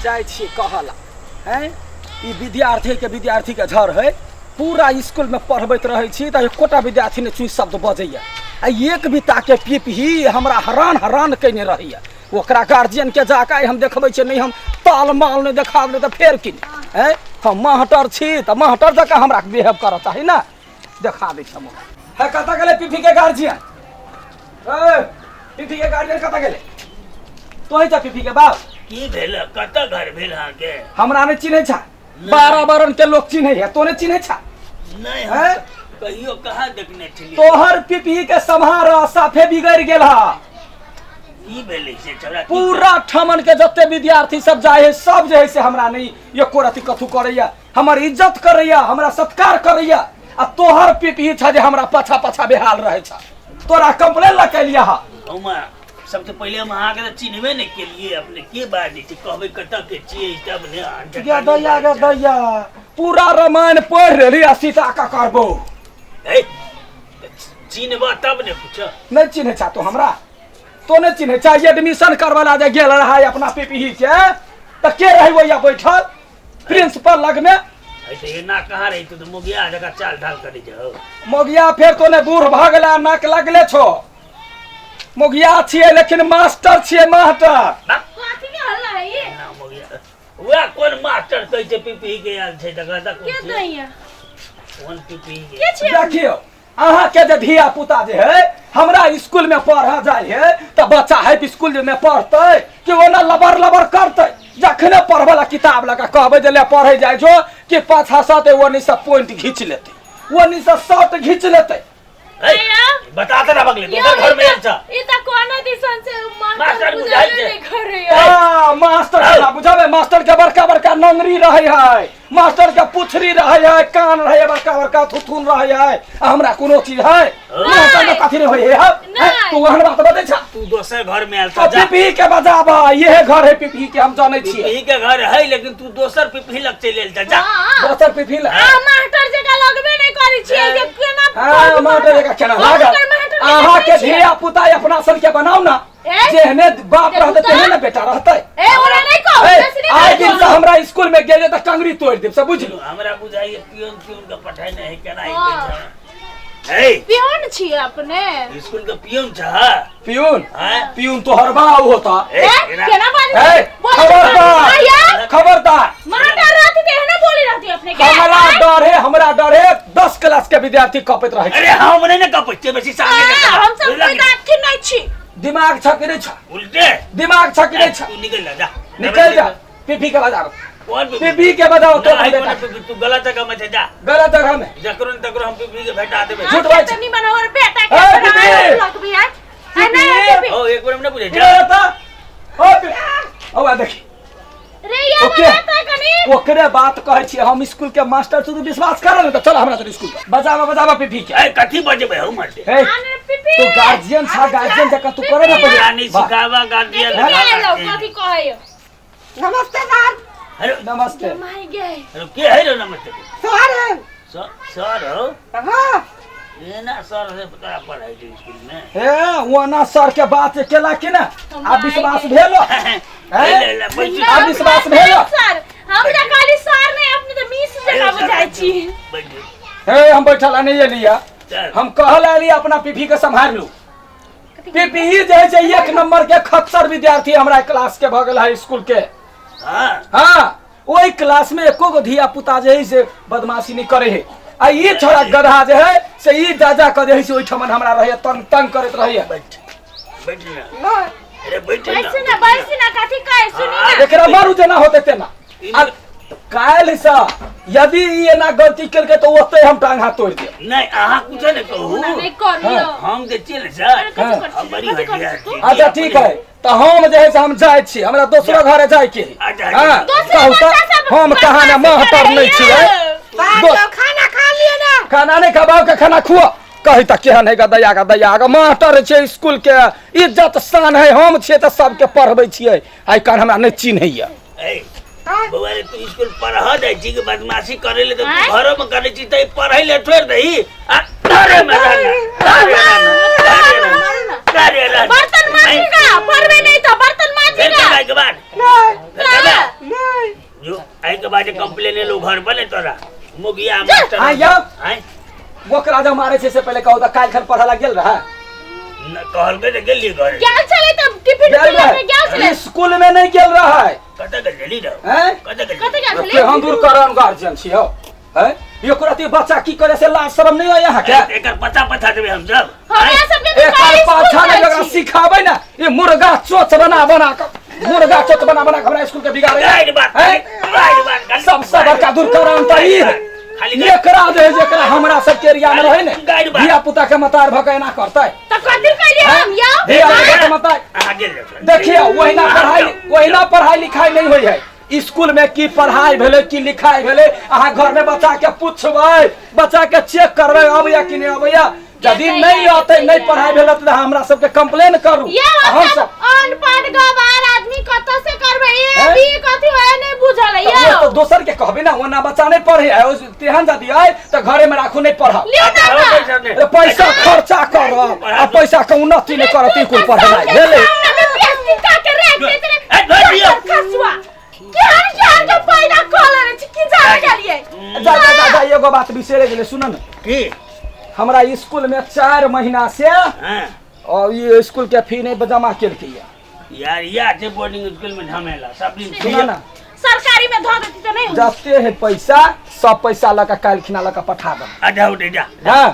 जाए छी कहला हैं ई विद्यार्थी के झर है पूरा स्कूल में पढ़बैत रहे छी त एकोटा विद्यार्थी ने चुई शब्द बजैया आ एक भी ताके पीपही हमरा हरान कइने रहैया ओकरा गार्जियन के जाके हम देखबै छी नहीं हम ताल माल ने देखाब त फेर कि हैं हम मास्टर छी त मास्टर जका हमरा बिहेव करत है ना देखा दै छी है कता गेले पीपी के गार्जियन ए पीपी के गार्जियन कता गेले तोही त पीपी के बाप की भेल कता घर भेल हां के हमरा ने चिन्है छ 12 बरन के लोग चिन्है है तोने चिन्है छ नहीं है कहियो कहाँ देखने छी तोहर पीपी के संभार साफे बिगड़ गेल हा की भेलै से छोरा पूरा ठमन के जत्ते विद्यार्थी सब जाए है सब जे है से हमरा नहीं एको रति कथु करैया हमर इज्जत करैया हमरा सत्कार करैया आ तोहर पीपी छ जे हमरा पाछा बेहाल रहे छ तोरा कंप्लेन लगैलिया हा ओमा सबसे पहले हम अहाँ के चिन्हबे नहीं के लिए अपने के बात छै कहबै कता के छियै तब ने गे दैया पूरा रामायण पढ़ रहली आ सीता का करबो ए चिन्हबा तब ने पूछ नहीं चिन्है छ तो हमरा तो नहीं चिन्है छ एडमिशन करवाला जे गेल रहा अपना पीपी के त के रही वइया बैठल प्रिंसिपल लग में ऐसे ये ना कहाँ रही तो मोगिया जगह चाल ढाल करी जाओ मोगिया फिर तोने बूढ़ भागला नाक लगले छो मोगिया छिए लेकिन मास्टर छिए मास्टर काठी के हल्ला है ये ना मोगिया वह कौन मास्टर कहै छै पीपी के याद छै जगह तक के दैया कौन पीपी के छै देखियो अहाँ के जे धिया पुता जे है हमरा स्कूल में पढ़ा जाय है त बच्चा है स्कूल में पढ़तै कि ओना लबर करतै जखने पढ़वाला किताब लगा कहबै जे ले पढ़ै जाय जो कि पाछा साथे ओनी से पॉइंट खींच लेतै ओनी से शॉट खींच लेतै बताते ना बगले दोसर घर में छ ई त कोना दिसन से मास्टर बुझाले बुझाइ नहीं छै करे आ मास्टर ना बुझाबे मास्टर के बड़का नंगरी रहे है मास्टर के पुछरी रहे है कान रहे बड़का थुथुन रहे है हमरा कोनो चीज है मास्टर के कथि होय है तू हन बात बते छ तू दोसर घर में आल जा पीपी के बजाबा ये घर है पीपी के हम जानै छी पीपी के घर है लेकिन तू दोसर पीपी लग चले जा दोसर पीपी ल आ मास्टर जका लगबे नहीं करै छी जे केना हां मास्टर के केना लागल अहाँ के धिया पुता अपना सन के बनाऊ ना जेहने बाप रहते तेहने ना बेटा रहते ए ओरा नहीं कहू आइ दिन से हमरा स्कूल में गेले त कंगरी तोड़ देब सब बुझलु हमरा बुझाइए पियोन का पढ़ाई नहीं केना है ए पियोन छी अपने स्कूल का पियोन छ पियून हां पियून तो हर बाऊ होता केना बात खबरदार मास्टर रहती तेहने बोली रहती अपने के हमरा डर है 10 क्लास के विद्यार्थी कपैत रहे अरे हम नहीं ना कपचे बेसी सामने हम सब कोई बात नहीं छी दिमाग छ कि नहीं छ उल्टे दिमाग छ कि नहीं छ तू निकल जा पीपी के बजाओ कौन पीपी के बजाओ तो तू गलत जगह में जा गलत जगह में जकरो तकरो हम पीपी के भेटा देबे झूठ बात तो नहीं बनाओ और बेटा के बनाओ लग भी है ओ एक बार हमने पूछे जा ओ देखी रे ये बात है कनी ओकरे बात कहै छी हम स्कूल के मास्टर तू विश्वास कर ले त चल हमरा तो स्कूल बजावा पीपी के ए कथी बजेबे हम मरते तो गार्जियन था गार्जियन जका तू करे ना पड़े रानी सिखावा गार्जियन कथी कहै नमस्ते सर हेलो नमस्ते माय गए हेलो के है रे नमस्ते सर सर हो हां ये ना सर से तोरा पढ़ाई छै स्कूल में हे वो ना सर के बात केला कि ना आ विश्वास भेलो आ विश्वास भेलो सर हम त खाली सर नहीं अपने तो मिस जगह बुझाइ छी हे हम बैठल नहीं एलिया हम कहल एली अपना पीपी के संभाल लू पीपी जे छै एक नंबर के खच्चर विद्यार्थी हमरा क्लास के भ गेल है स्कूल के हां ओई क्लास में एको गो धिया पुता जे है से बदमाशी नहीं करे है आ ई छोरा गधा जे है से ई दादा क जे है से ओई ठमन हमरा रहे तंग करत रहे बैठ ना अरे बैठ ना कथी कहे सुनी ना एकरा मारू जेना होते तेना काल सा यदि ये ना गलती करके तो ओते हम टांग हाथ तोड़ दे नहीं आहा कुछ नहीं कहू नहीं करियो हम जे चल सर हम बड़ी हटिया अच्छा ठीक है तो हम जे है से हम जाय छी हमरा दोसरो घरे जाय के हां कहू त हम कहां ना महतर नहीं छियै खाना खा लिए ना खाना नहीं खबाओ के खाना खुआ कही त केहन है गदैया मास्टर छै स्कूल के इज्जत शान है हम छियै त सबके पढ़बै छियै आइ कान हमरा नहीं चिन्हैया बउआ रे तू स्कूल पढ़ा दे छी के बदमाशी करे ले तो तू घरो में करे छी त पढ़ाई ले छोड़ दही अरे बर्तन मांजेगा पढ़वे नहीं तो बर्तन मांजेगा के बाद बाद कंप्लेन लो घर पर तोरा मुगिया मास्टर हाँ, या। हैं ओकरा जब मारे से पहले कहू त काल खन पढ़ा गेल रहा न कहल के त गेली घर क्या चले तब टिफिन गेल के लेके क्या चले रहा स्कूल में नहीं गेल रहा है कत के गेली रे हैं कत के कते क्या चले के हम दूर करन गार्जियन छी हो हैं ये कोराती बच्चा की करे से लाज शरम नहीं आया है क्या एकर पता देबे हम सब हमरा सब के एक पाछा नहीं लगा सिखावे ना ये मुर्गा चोच बना के मुर्गा चोच बना के हमरा स्कूल के बिगाड़े गाइड बात सबसे बड़का दूरकरण त ई है खाली एकरा जे जेकरा हमरा सब के एरिया में रहे ने गाइड बा। धिया पुता के मतार भकेना करतै तो कतिर कइले हम या धिया पुता के मतार आगे देखिए वहीना पढ़ाई लिखाई नहीं होई है स्कूल में की पढ़ाई भेले की लिखाई भेले अहाँ घर में बच्चा के पूछबै बच्चा के चेक करबै अबैया कि नहीं अबैया यदि नहीं आते नहीं पढ़ाई भेले त हमरा सब के कंप्लेन करू ये हम मतलब सब अनपढ़ गवार आदमी कत से करबे ये भी कथि है नहीं बुझल है तो यो दोसर के कहबे ना ओना बच्चा नहीं पढ़े है तेहन जदि आए तो घरे में राखू नहीं पढ़ा लियो ना पैसा खर्चा कर आ पैसा के उन्नति नहीं करती कुल पढ़ाई भेले का के रख देते ए धर दियो खसुआ क्या जो पैदा कॉलर की जाने के लिए जा एगो बात बिसरे गेले सुन न की हमरा स्कूल में 4 महीना से हां और ये स्कूल के फी नहीं जमा केल के यार या जे बोर्डिंग स्कूल में झमेला सब दिन सुन ना सरकारी में धो देती तो नहीं होती। जते है पैसा सब पैसा लगा काल खिना लगा पठा दम आधा उठे जा हां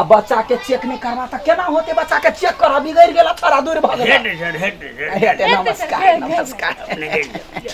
अब बच्चा के चेक नहीं करवा त केना होते बच्चा के चेक कर बिगड़ गेला थोड़ा दूर भाग हेड सर नमस्कार हेड, हेड। नमस्कार अपने गेल